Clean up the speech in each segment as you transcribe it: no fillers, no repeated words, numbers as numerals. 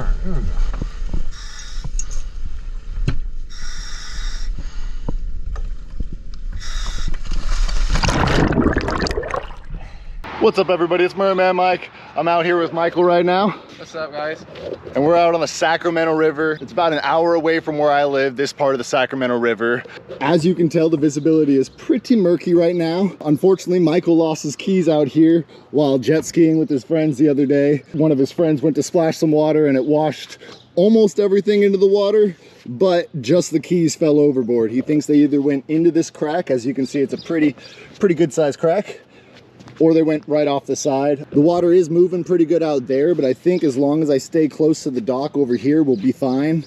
Alright, here we go. What's up, everybody? It's Merman Mike. I'm out here with Michael right now. What's up, guys? And we're out on the Sacramento River. It's about an hour away from where I live, this part of the Sacramento River. As you can tell, the visibility is pretty murky right now. Unfortunately, Michael lost his keys out here while jet skiing with his friends the other day. One of his friends went to splash some water and it washed almost everything into the water, but just the keys fell overboard. He thinks they either went into this crack. As you can see, it's a pretty good sized crack, or they went right off the side. The water is moving pretty good out there, but I think as long as I stay close to the dock over here, we'll be fine.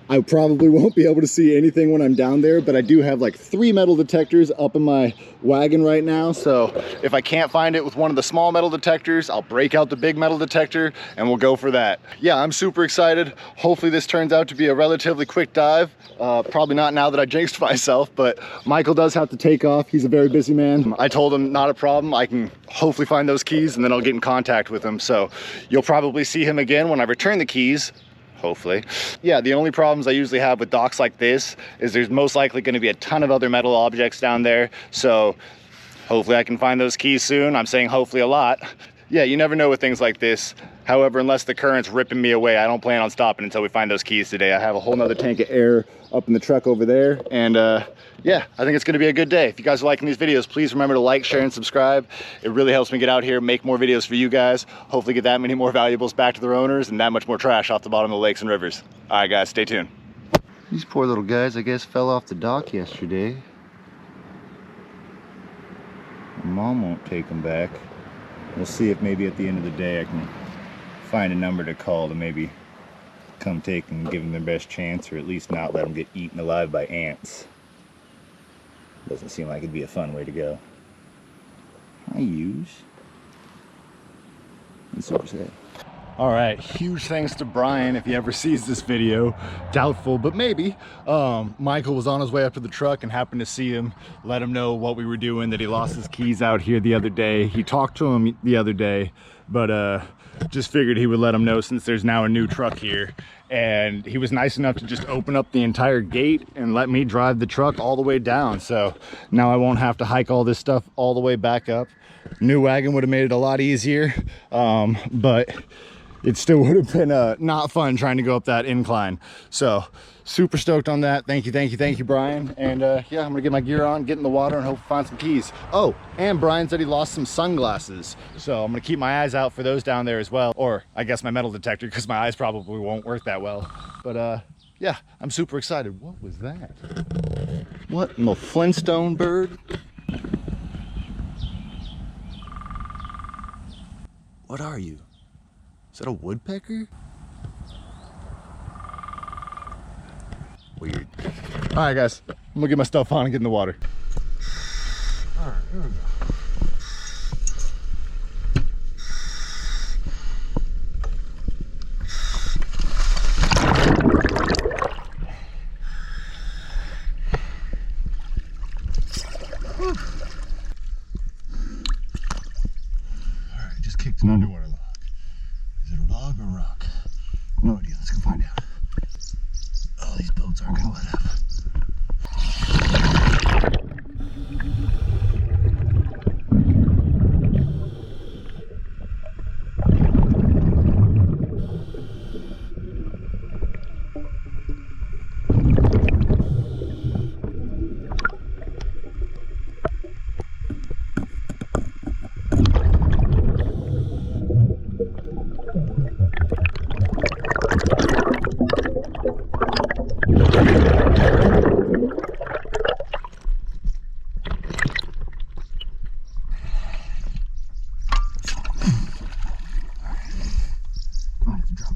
I probably won't be able to see anything when I'm down there, but I do have like 3 metal detectors up in my wagon right now. So if I can't find it with one of the small metal detectors, I'll break out the big metal detector and we'll go for that. Yeah, I'm super excited. Hopefully this turns out to be a relatively quick dive. Probably not now that I jinxed myself, but Michael does have to take off. He's a very busy man. I told him not a problem. I can hopefully find those keys and then I'll get in contact with him. So you'll probably see him again when I return the keys. Hopefully. Yeah, the only problems I usually have with docks like this is there's most likely going to be a ton of other metal objects down there. So hopefully I can find those keys soon. I'm saying hopefully a lot. Yeah, you never know with things like this. However, unless the current's ripping me away, I don't plan on stopping until we find those keys today. I have a whole nother tank of air up in the truck over there. And yeah, I think it's gonna be a good day. If you guys are liking these videos, please remember to like, share, and subscribe. It really helps me get out here, make more videos for you guys, hopefully get that many more valuables back to their owners and that much more trash off the bottom of the lakes and rivers. All right, guys, stay tuned. These poor little guys, I guess, fell off the dock yesterday. Mom won't take them back. We'll see if maybe at the end of the day I can find a number to call to maybe come take and give them their best chance, or at least not let them get eaten alive by ants. Doesn't seem like it'd be a fun way to go. I use. It's super sad. All right, huge thanks to Brian if he ever sees this video. Doubtful, but maybe. Michael was on his way up to the truck and happened to see him, let him know what we were doing, that he lost his keys out here the other day. He talked to him the other day, but just figured he would let him know since there's now a new truck here. And he was nice enough to just open up the entire gate and let me drive the truck all the way down. So now I won't have to hike all this stuff all the way back up. New wagon would have made it a lot easier, but it still would have been not fun trying to go up that incline. So super stoked on that. Thank you, Brian. And yeah, I'm gonna get my gear on, get in the water, and hope to find some keys. Oh, and Brian said he lost some sunglasses. So I'm gonna keep my eyes out for those down there as well. Or I guess my metal detector, because my eyes probably won't work that well. But yeah, I'm super excited. What was that? What in the Flintstone bird? What are you? Is that a woodpecker? Weird. All right, guys, I'm gonna get my stuff on and get in the water. All right, here we go. All right, just kicked an underwater log. Is it a log or a rock? No idea. Let's go find out. Oh, these boats aren't gonna let up.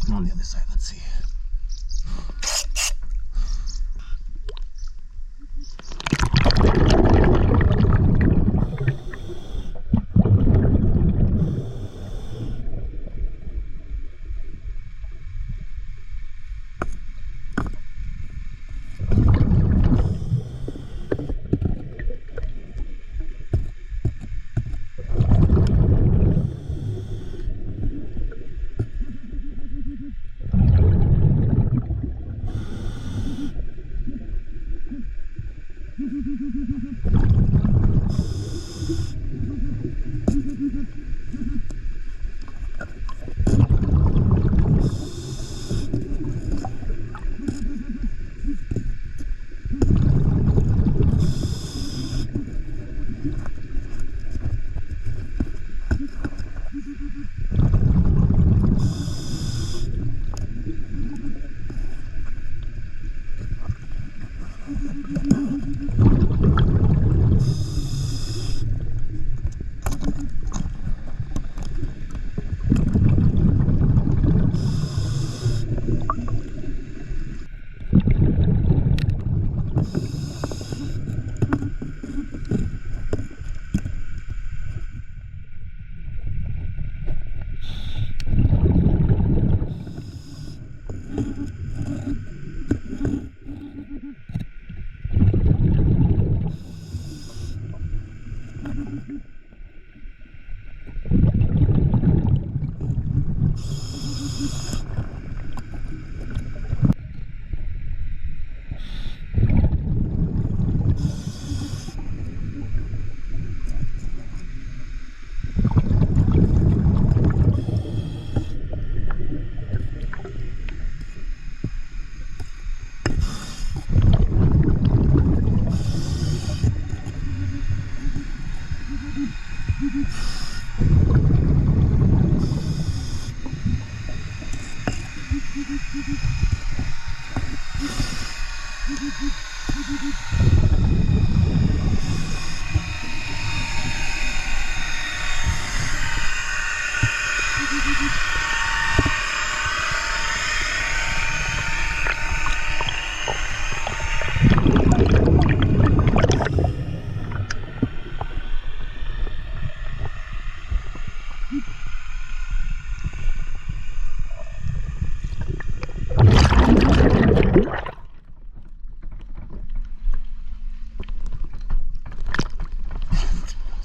On the other side, let's see.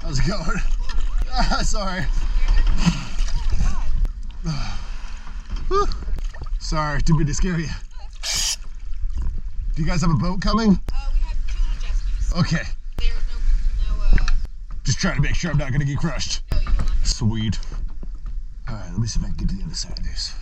How's it going? Sorry. Sorry, didn't mean to scare you. Do you guys have a boat coming? We have 2 little jet skis. Okay. There's no Just trying to make sure I'm not gonna get crushed. no, you will not. Sweet. All right, let me see if I can get to the other side of this.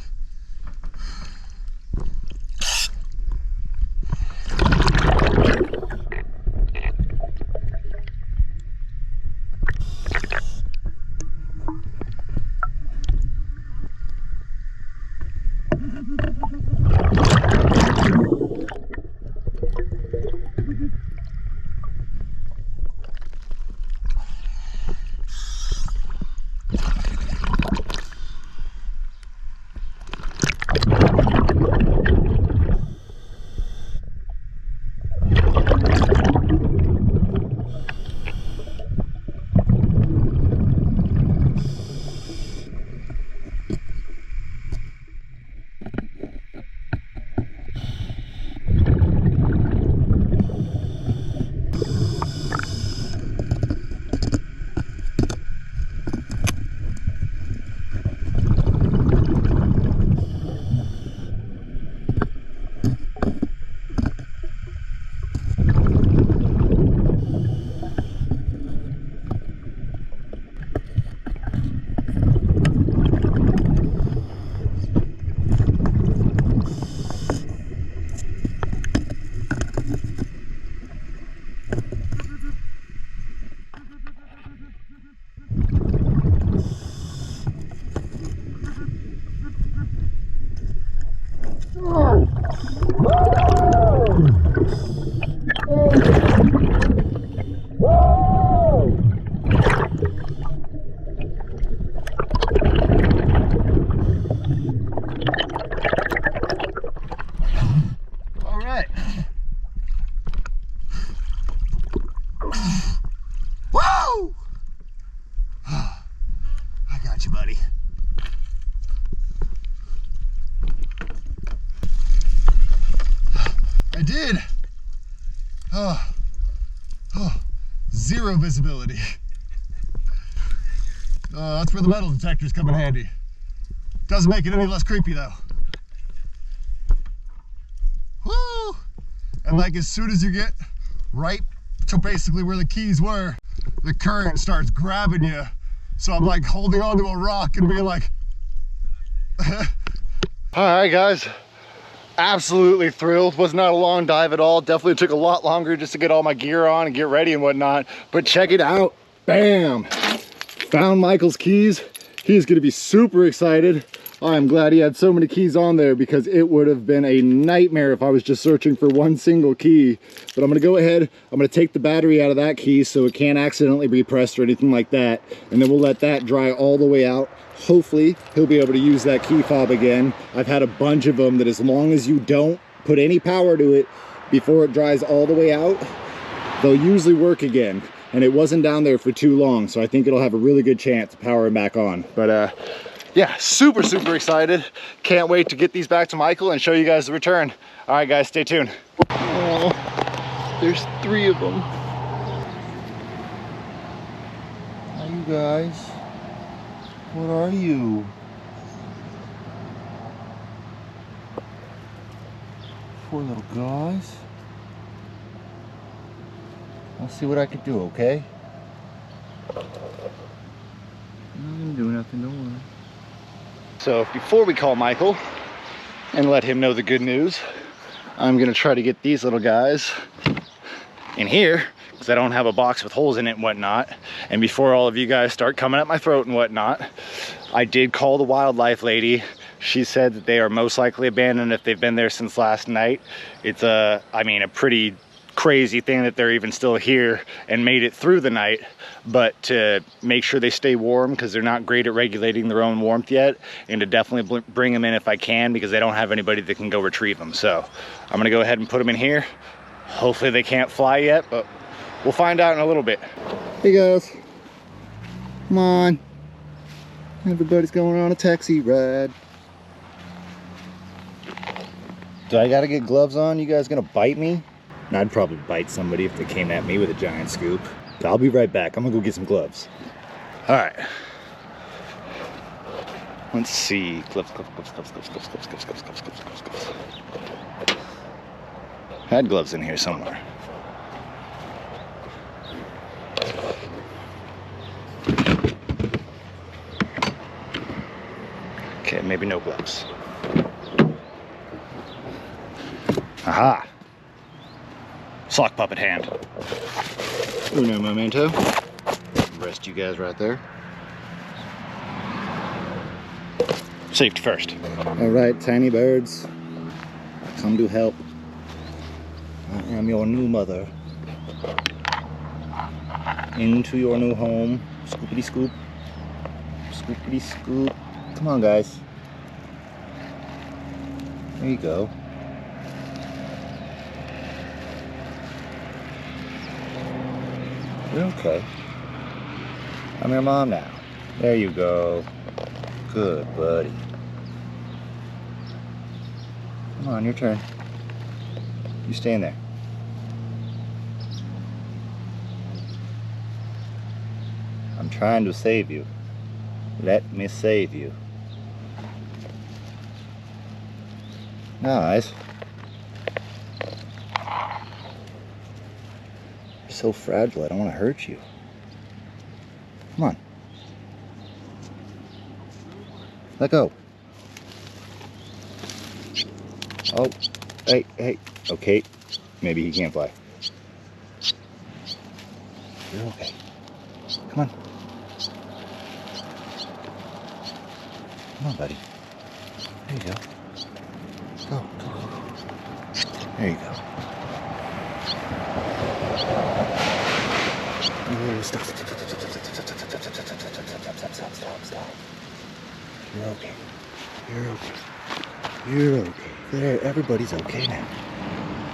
I did. Zero visibility. That's where the metal detectors come in handy. Doesn't make it any less creepy though. Woo! And like as soon as you get right to basically where the keys were, the current starts grabbing you. So I'm like holding onto a rock and being like, all right guys, absolutely thrilled. Was not a long dive at all. Definitely took a lot longer just to get all my gear on and get ready and whatnot. But check it out, bam! Found Michael's keys. He's gonna be super excited. I'm glad he had so many keys on there because it would have been a nightmare if I was just searching for one single key. But I'm gonna go ahead, I'm gonna take the battery out of that key so it can't accidentally be pressed or anything like that. And then we'll let that dry all the way out. Hopefully he'll be able to use that key fob again. I've had a bunch of them that as long as you don't put any power to it before it dries all the way out, they'll usually work again. And it wasn't down there for too long, so I think it'll have a really good chance to power him back on. But yeah, super excited. Can't wait to get these back to Michael and show you guys the return. All right guys, stay tuned. Oh, there's 3 of them. Hi you guys. What are you? Poor little guys. I'll see what I can do, okay? I'm not gonna do nothing, don't worry. So before we call Michael and let him know the good news, I'm gonna try to get these little guys in here because I don't have a box with holes in it and whatnot. And before all of you guys start coming at my throat and whatnot, I did call the wildlife lady. She said that they are most likely abandoned if they've been there since last night. It's a pretty crazy thing that they're even still here and made it through the night, but to make sure they stay warm because they're not great at regulating their own warmth yet, and to definitely bring them in if I can because they don't have anybody that can go retrieve them. So I'm gonna go ahead and put them in here. Hopefully they can't fly yet, but we'll find out in a little bit. Hey guys, come on. Everybody's going on a taxi ride. Do I gotta get gloves on? You guys gonna bite me? I'd probably bite somebody if they came at me with a giant scoop. So I'll be right back. I'm gonna go get some gloves. All right. Let's see. Gloves. Had gloves in here somewhere. Okay, maybe no gloves. Aha! Sock puppet hand. Uno momento. Rest you guys right there. Safety first. All right, tiny birds, come to help. I am your new mother. Into your new home. Scoopity scoop. Scoopity scoop. Come on, guys. There you go. You're okay. I'm your mom now. There you go. Good buddy. Come on, your turn. You stay in there. I'm trying to save you. Let me save you. Nice. So fragile, I don't want to hurt you. Come on. Let go. Oh, hey. Okay, maybe he can't fly. You're okay. Come on. Come on, buddy. There you go. Go. There you go. Oh, stop. You're okay. You're okay. There, everybody's okay now.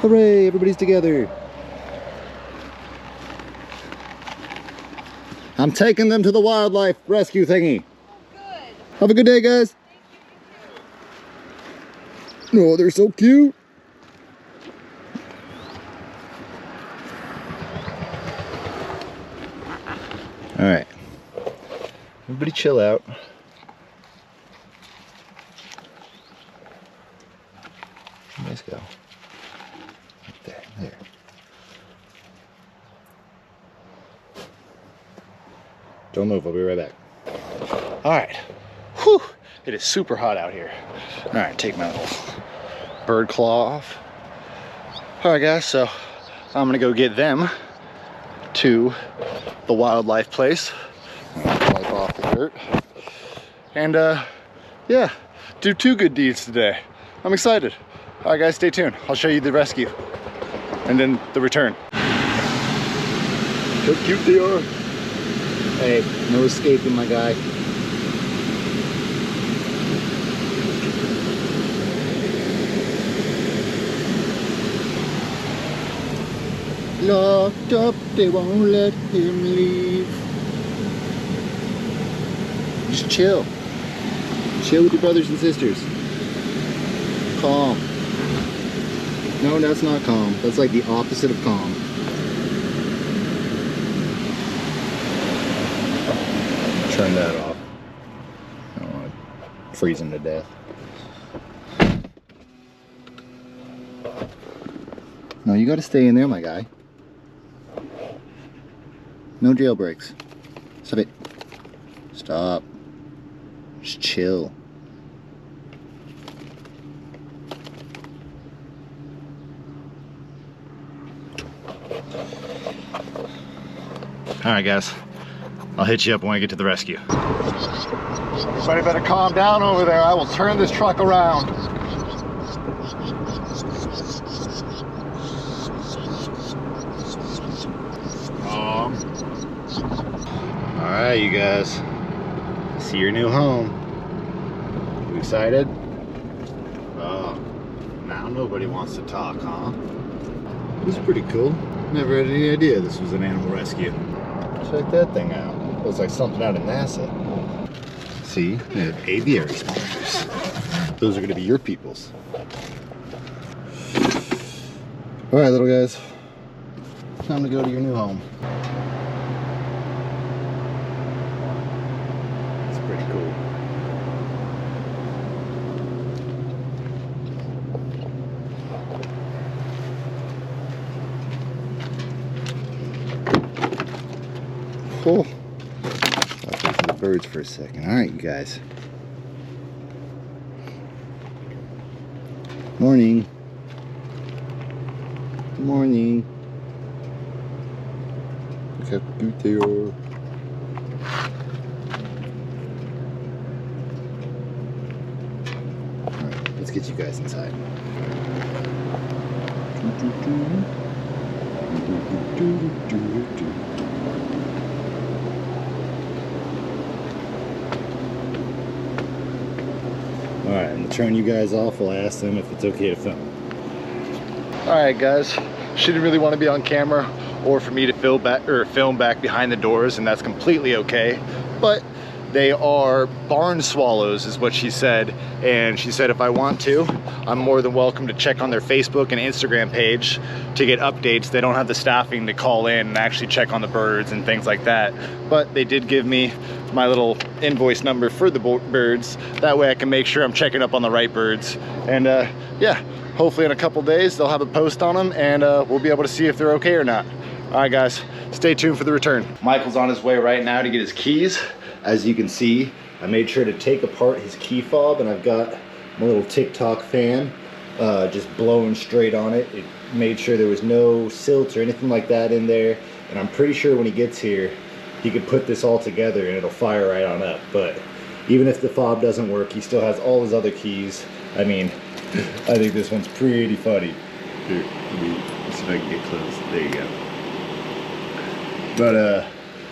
Hooray, everybody's together. I'm taking them to the wildlife rescue thingy. Good. Have a good day, guys. Oh, they're so cute. All right, everybody chill out. Let's go. Right there. Don't move, I'll be right back. All right, whew, it is super hot out here. All right, take my little bird claw off. All right, guys, so I'm gonna go get them to the wildlife place. Wipe off the dirt. And yeah, do 2 good deeds today. I'm excited. All right, guys, stay tuned. I'll show you the rescue and then the return. How cute they are. Hey, no escaping, my guy. Locked up, they won't let him leave. Just chill. Chill with your brothers and sisters. Calm. No, that's not calm. That's like the opposite of calm. Turn that off. I don't want to freeze him to death. No, you gotta stay in there, my guy. No jailbreaks. Stop it. Stop. Just chill. Alright guys, I'll hit you up when I get to the rescue. Everybody better calm down over there. I will turn this truck around. Alright you guys, see your new home. You excited? Oh, now nobody wants to talk, huh? This is pretty cool. Never had any idea this was an animal rescue. Check that thing out. Looks like something out of NASA. See, they have aviary sponsors. Those are going to be your peoples. All right, little guys. Time to go to your new home. It's pretty cool. Cool. I'll take the birds for a second. All right, you guys. Morning. Good morning. Look how cute they are. All right, let's get you guys inside. Alright, I'm gonna turn you guys off. I'll ask them if it's okay to film. Alright guys, she didn't really want to be on camera or for me to film back behind the doors, and that's completely okay. But they are barn swallows is what she said, and she said if I want to, I'm more than welcome to check on their Facebook and Instagram page to get updates. They don't have the staffing to call in and actually check on the birds and things like that, but they did give me my little invoice number for the birds. That way I can make sure I'm checking up on the right birds. And yeah, hopefully in a couple days they'll have a post on them, and we'll be able to see if they're okay or not. All right guys, stay tuned for the return. Michael's on his way right now to get his keys. As you can see, I made sure to take apart his key fob, and I've got my little TikTok fan just blowing straight on it. It made sure there was no silt or anything like that in there, and I'm pretty sure when he gets here he could put this all together and it'll fire right on up. But even if the fob doesn't work, he still has all his other keys. I mean, I think this one's pretty funny. Here, let me see if I can get close. There you go. But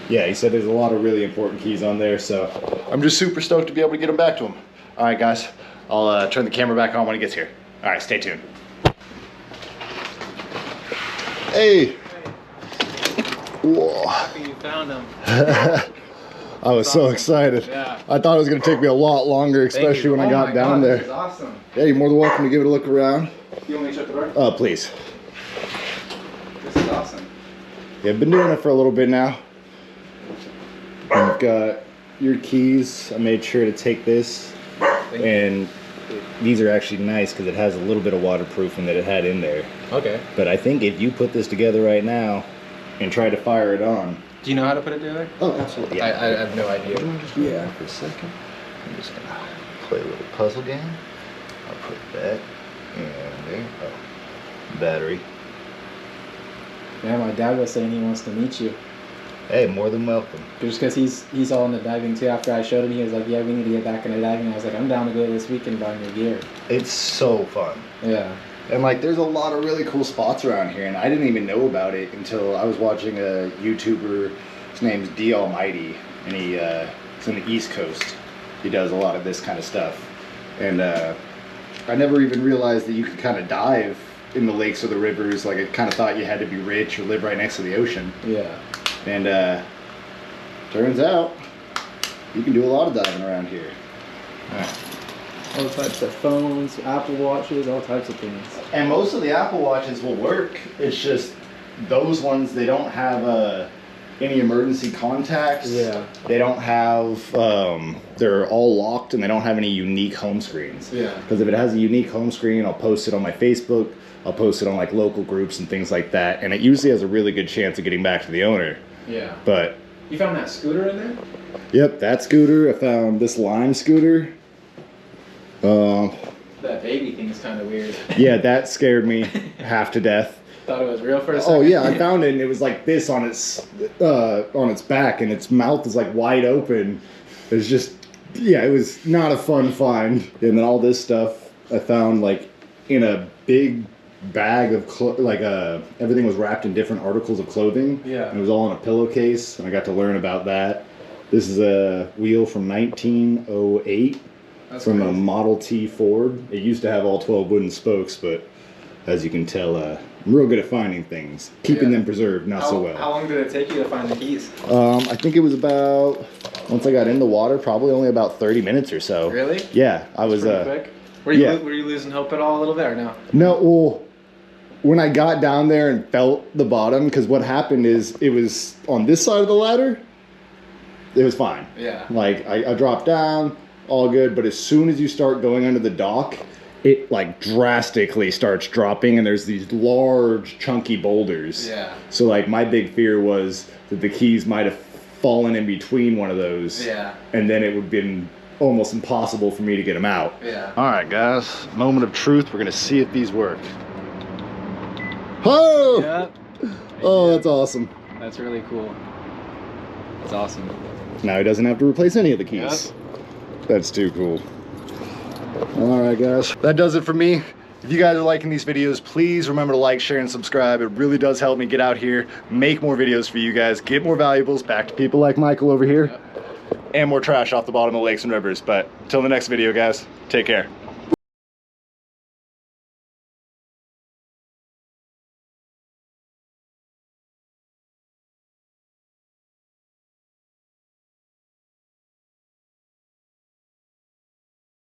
yeah, he said there's a lot of really important keys on there, so I'm just super stoked to be able to get them back to him. All right, guys, I'll turn the camera back on when he gets here. All right, stay tuned. Hey. Whoa. Happy you found him. I was so excited. Yeah. I thought it was going to take me a lot longer, especially when I got down there. This is awesome. Yeah, you're more than welcome to give it a look around. You want me to shut the door? Please. This is awesome. Yeah, I've been doing it for a little bit now. I've got your keys. I made sure to take this, and these are actually nice because it has a little bit of waterproofing that it had in there. Okay. But I think if you put this together right now and try to fire it on. Do you know how to put it together? Oh, absolutely. Yeah. I have no idea. Yeah. For a second, I'm just gonna play a little puzzle game. I'll put that in there. Oh, battery. Yeah, my dad was saying he wants to meet you. Hey, more than welcome. Just because he's all into diving too. After I showed him, he was like, yeah, we need to get back into diving. I was like, I'm down to go this weekend buying your gear. It's so fun. Yeah. And like, there's a lot of really cool spots around here, and I didn't even know about it until I was watching a YouTuber. His name's D Almighty, and he's on the East Coast. He does a lot of this kind of stuff, and I never even realized that you could kind of dive in the lakes or the rivers. Like, I kind of thought you had to be rich or live right next to the ocean. Yeah. And turns out you can do a lot of diving around here. All right. All types of phones, Apple Watches, all types of things. And most of the Apple Watches will work. It's just those ones, they don't have any emergency contacts. Yeah. They don't have, they're all locked and they don't have any unique home screens. Yeah. Because if it has a unique home screen, I'll post it on my Facebook, I'll post it on like local groups and things like that. And it usually has a really good chance of getting back to the owner. Yeah. But. You found that scooter in there? Yep, that scooter. I found this Lime scooter. That baby thing's kind of weird. Yeah, that scared me half to death. Thought it was real for a second. Oh yeah, I found it and it was like this on its back and its mouth is like wide open. It was just, yeah, it was not a fun find. And then all this stuff I found like in a big bag of everything was wrapped in different articles of clothing. Yeah. And it was all in a pillowcase and I got to learn about that. This is a wheel from 1908. That's from crazy. a Model T Ford. It used to have all 12 wooden spokes, but as you can tell, I'm real good at finding things. Keeping them preserved, not so well. How long did it take you to find the keys? I think it was about, once I got in the water, probably only about 30 minutes or so. Really? Yeah, I was, Pretty quick. Were you losing hope at all a little bit or no? No, well, when I got down there and felt the bottom, because what happened is it was on this side of the ladder, it was fine. Yeah. Like, I dropped down, all good, but as soon as you start going under the dock, it like drastically starts dropping and there's these large chunky boulders. Yeah. So like my big fear was that the keys might have fallen in between one of those. Yeah. And then it would have been almost impossible for me to get them out. Yeah. All right, guys, moment of truth. We're gonna see if these work. Oh! Yep. Oh, that's awesome. That's really cool. That's awesome. Now he doesn't have to replace any of the keys. Yep. That's too cool. All right, guys. That does it for me. If you guys are liking these videos, please remember to like, share, and subscribe. It really does help me get out here, make more videos for you guys, get more valuables back to people like Michael over here, and more trash off the bottom of lakes and rivers. But until the next video, guys, take care.